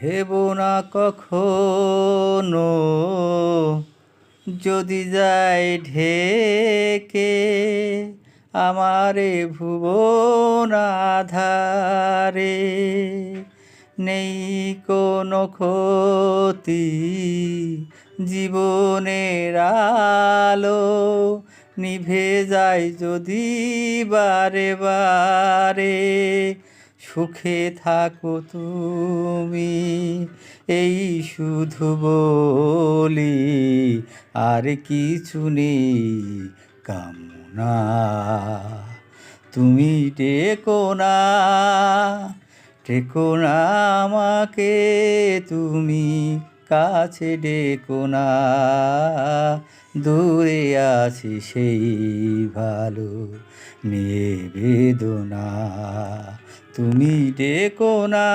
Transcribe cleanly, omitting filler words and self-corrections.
ভেবো না কখনো যদি যায় ঢেকে আমারে ভুবন আধারে, নেই কোনো ক্ষতি জীবনের আলো নিভে যায় যদি বারে বারে, সুখে থাকো তুমি এই শুধু বলি, আর কিছু নেই কামনা। তুমি ডেকো না, ডেকো না আমাকে, তুমি কাছে ডেকো না, দূরে আছি সেই ভালো নিয়ে বেদনা। তুমি ডেকো না।